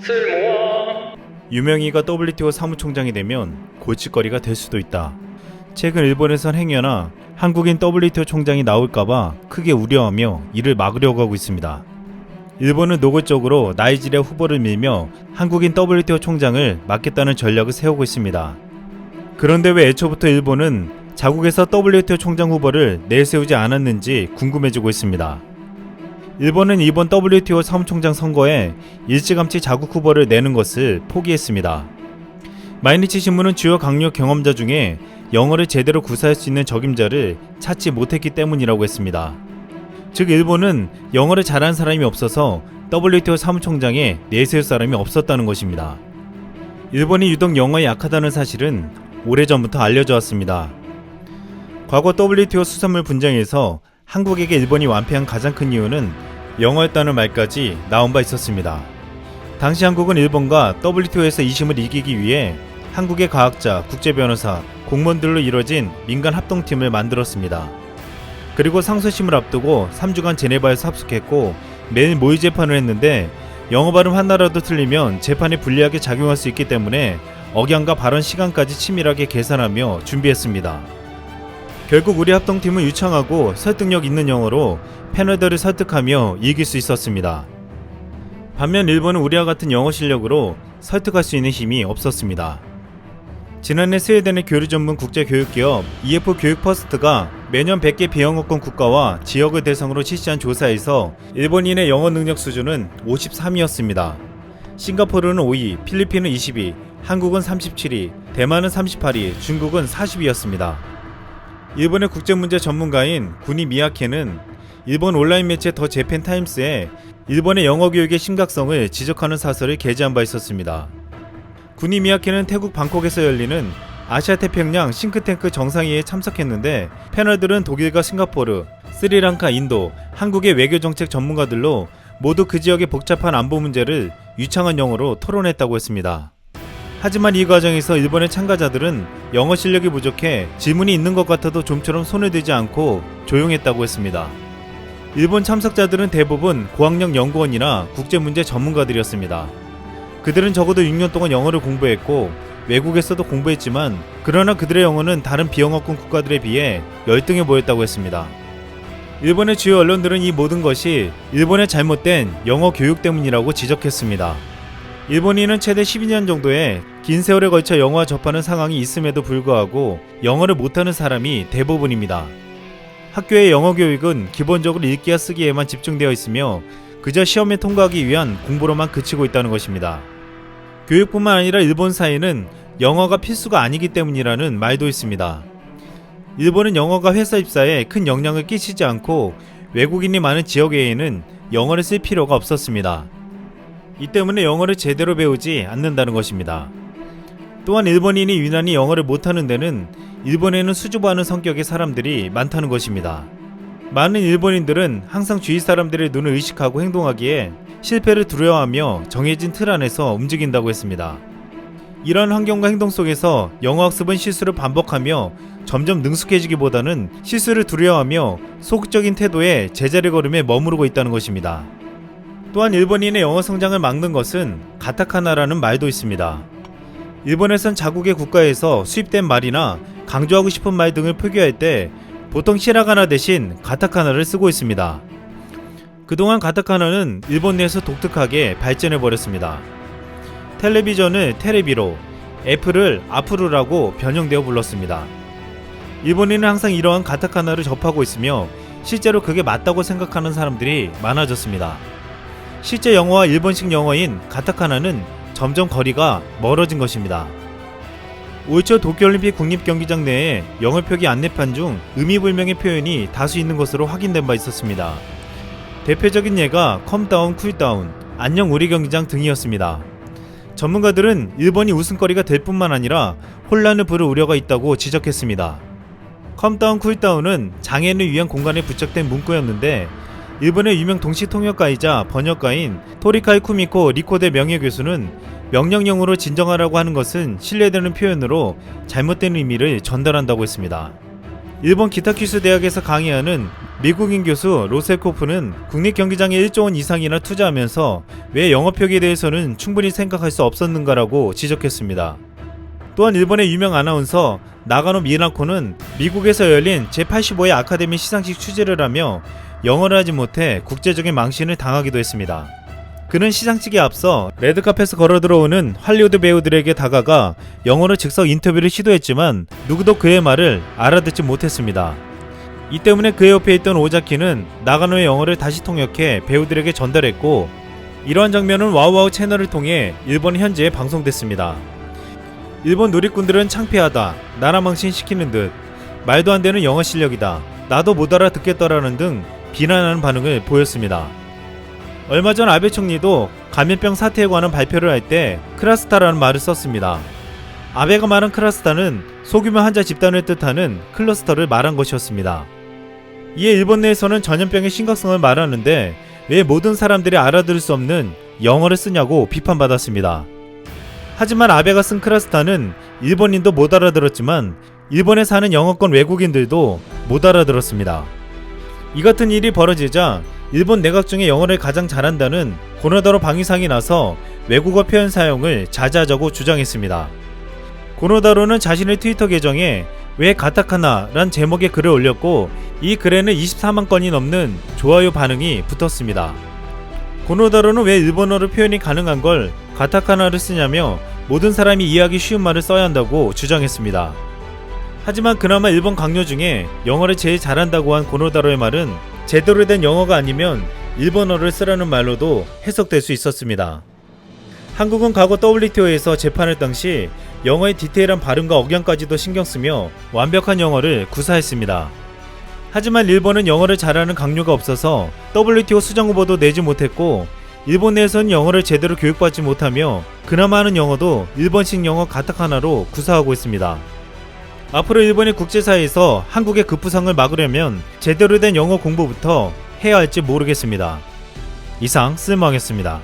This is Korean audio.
쓸모아. 유명희가 WTO 사무총장이 되면 골칫거리가 될 수도 있다. 최근 일본에선 행여나 한국인 WTO 총장이 나올까봐 크게 우려하며 이를 막으려고 하고 있습니다. 일본은 노골적으로 나이지리아 후보를 밀며 한국인 WTO 총장을 맡겠다는 전략을 세우고 있습니다. 그런데 왜 애초부터 일본은 자국에서 WTO 총장 후보를 내세우지 않았는지 궁금해지고 있습니다. 일본은 이번 WTO 사무총장 선거에 일찌감치 자국 후보를 내는 것을 포기했습니다. 마이니치 신문은 주요 강력 경험자 중에 영어를 제대로 구사할 수 있는 적임자를 찾지 못했기 때문이라고 했습니다. 즉 일본은 영어를 잘하는 사람이 없어서 WTO 사무총장에 내세울 사람이 없었다는 것입니다. 일본이 유독 영어에 약하다는 사실은 오래전부터 알려져 왔습니다. 과거 WTO 수산물 분쟁에서 한국에게 일본이 완패한 가장 큰 이유는 영어였다는 말까지 나온 바 있었습니다. 당시 한국은 일본과 WTO에서 이심을 이기기 위해 한국의 과학자, 국제변호사, 공무원들로 이뤄진 민간 합동팀을 만들었습니다. 그리고 상소심을 앞두고 3주간 제네바에서 합숙했고 매일 모의 재판을 했는데 영어 발음 하나라도 틀리면 재판에 불리하게 작용할 수 있기 때문에 억양과 발언 시간까지 치밀하게 계산하며 준비했습니다. 결국 우리 합동팀은 유창하고 설득력 있는 영어로 패널들을 설득하며 이길 수 있었습니다. 반면 일본은 우리와 같은 영어 실력으로 설득할 수 있는 힘이 없었습니다. 지난해 스웨덴의 교류 전문 국제교육기업 EF 교육퍼스트가 매년 100개 비영어권 국가와 지역을 대상으로 실시한 조사에서 일본인의 영어 능력 수준은 53위였습니다. 싱가포르는 5위, 필리핀은 20위, 한국은 37위, 대만은 38위, 중국은 40위였습니다. 일본의 국제문제 전문가인 구니 미야케는 일본 온라인 매체 더 재팬 타임스에 일본의 영어 교육의 심각성을 지적하는 사설을 게재한 바 있었습니다. 구니 미야케는 태국 방콕에서 열리는 아시아태평양 싱크탱크 정상회의에 참석했는데 패널들은 독일과 싱가포르, 스리랑카, 인도, 한국의 외교정책 전문가들로 모두 그 지역의 복잡한 안보 문제를 유창한 영어로 토론했다고 했습니다. 하지만 이 과정에서 일본의 참가자들은 영어 실력이 부족해 질문이 있는 것 같아도 좀처럼 손을 들지 않고 조용했다고 했습니다. 일본 참석자들은 대부분 고학력 연구원이나 국제문제 전문가들이었습니다. 그들은 적어도 6년 동안 영어를 공부했고 외국에서도 공부했지만 그러나 그들의 영어는 다른 비영어권 국가들에 비해 열등해 보였다고 했습니다. 일본의 주요 언론들은 이 모든 것이 일본의 잘못된 영어 교육 때문이라고 지적했습니다. 일본인은 최대 12년 정도의 긴 세월에 걸쳐 영어와 접하는 상황이 있음에도 불구하고 영어를 못하는 사람이 대부분입니다. 학교의 영어 교육은 기본적으로 읽기와 쓰기에만 집중되어 있으며 그저 시험에 통과하기 위한 공부로만 그치고 있다는 것입니다. 교육뿐만 아니라 일본 사회는 영어가 필수가 아니기 때문이라는 말도 있습니다. 일본은 영어가 회사 입사에 큰 영향을 끼치지 않고 외국인이 많은 지역에는 영어를 쓸 필요가 없었습니다. 이 때문에 영어를 제대로 배우지 않는다는 것입니다. 또한 일본인이 유난히 영어를 못하는 데는 일본에는 수줍어하는 성격의 사람들이 많다는 것입니다. 많은 일본인들은 항상 주위 사람들의 눈을 의식하고 행동하기에 실패를 두려워하며 정해진 틀 안에서 움직인다고 했습니다. 이런 환경과 행동 속에서 영어 학습은 실수를 반복하며 점점 능숙해지기보다는 실수를 두려워하며 소극적인 태도에 제자리 걸음에 머무르고 있다는 것입니다. 또한 일본인의 영어 성장을 막는 것은 가타카나라는 말도 있습니다. 일본에선 자국의 국가에서 수입된 말이나 강조하고 싶은 말 등을 표기할 때 보통 히라가나 대신 가타카나를 쓰고 있습니다. 그동안 가타카나는 일본 내에서 독특하게 발전해버렸습니다. 텔레비전을 테레비로, 애플을 아프루라고 변형되어 불렀습니다. 일본인은 항상 이러한 가타카나를 접하고 있으며 실제로 그게 맞다고 생각하는 사람들이 많아졌습니다. 실제 영어와 일본식 영어인 가타카나는 점점 거리가 멀어진 것입니다. 올 초 도쿄올림픽 국립경기장 내에 영어 표기 안내판 중 의미불명의 표현이 다수 있는 것으로 확인된 바 있었습니다. 대표적인 예가 컴다운, 쿨다운, 안녕 우리 경기장 등이었습니다. 전문가들은 일본이 웃음거리가 될 뿐만 아니라 혼란을 부를 우려가 있다고 지적했습니다. 컴다운, 쿨다운은 장애인을 위한 공간에 부착된 문구였는데 일본의 유명 동시통역가이자 번역가인 토리카이 쿠미코 리코대 명예교수는 명령형으로 진정하라고 하는 것은 신뢰되는 표현으로 잘못된 의미를 전달한다고 했습니다. 일본 기타큐슈 대학에서 강의하는 미국인 교수 로셀코프는 국립경기장에 1조 원 이상이나 투자하면서 왜 영어 표기에 대해서는 충분히 생각할 수 없었는가라고 지적했습니다. 또한 일본의 유명 아나운서 나가노 미나코는 미국에서 열린 제85회 아카데미 시상식 취재를 하며 영어를 하지 못해 국제적인 망신을 당하기도 했습니다. 그는 시상식에 앞서 레드카펫에 걸어 들어오는 할리우드 배우들에게 다가가 영어로 즉석 인터뷰를 시도했지만 누구도 그의 말을 알아듣지 못했습니다. 이 때문에 그의 옆에 있던 오자키는 나가노의 영어를 다시 통역해 배우들에게 전달했고, 이러한 장면은 와우와우 채널을 통해 일본 현지에 방송됐습니다. 일본 누리꾼들은 창피하다, 나라 망신시키는 듯, 말도 안 되는 영어 실력이다, 나도 못 알아듣겠더라는 등 비난하는 반응을 보였습니다. 얼마 전 아베 총리도 감염병 사태에 관한 발표를 할 때 클러스터라는 말을 썼습니다. 아베가 말한 클러스터는 소규모 환자 집단을 뜻하는 클러스터를 말한 것이었습니다. 이에 일본 내에서는 전염병의 심각성을 말하는데 왜 모든 사람들이 알아들을 수 없는 영어를 쓰냐고 비판받았습니다. 하지만 아베가 쓴 클러스터는 일본인도 못 알아들었지만 일본에 사는 영어권 외국인들도 못 알아들었습니다. 이 같은 일이 벌어지자 일본 내각 중에 영어를 가장 잘한다는 고노다로 방위상이 나서 외국어 표현 사용을 자제하자고 주장했습니다. 고노다로는 자신의 트위터 계정에 왜 가타카나란 제목의 글을 올렸고, 이 글에는 24만 건이 넘는 좋아요 반응이 붙었습니다. 고노다로는 왜 일본어로 표현이 가능한 걸 가타카나를 쓰냐며 모든 사람이 이해하기 쉬운 말을 써야 한다고 주장했습니다. 하지만 그나마 일본 강요 중에 영어를 제일 잘한다고 한 고노다로의 말은 제대로 된 영어가 아니면 일본어를 쓰라는 말로도 해석될 수 있었습니다. 한국은 과거 WTO에서 재판할 당시 영어의 디테일한 발음과 억양까지도 신경쓰며 완벽한 영어를 구사했습니다. 하지만 일본은 영어를 잘하는 강요가 없어서 WTO 수장 후보도 내지 못했고, 일본 내에서는 영어를 제대로 교육받지 못하며 그나마 하는 영어도 일본식 영어 가타카나로 구사하고 있습니다. 앞으로 일본이 국제사회에서 한국의 급부상을 막으려면 제대로 된 영어 공부부터 해야 할지 모르겠습니다. 이상 쓸모하겠습니다.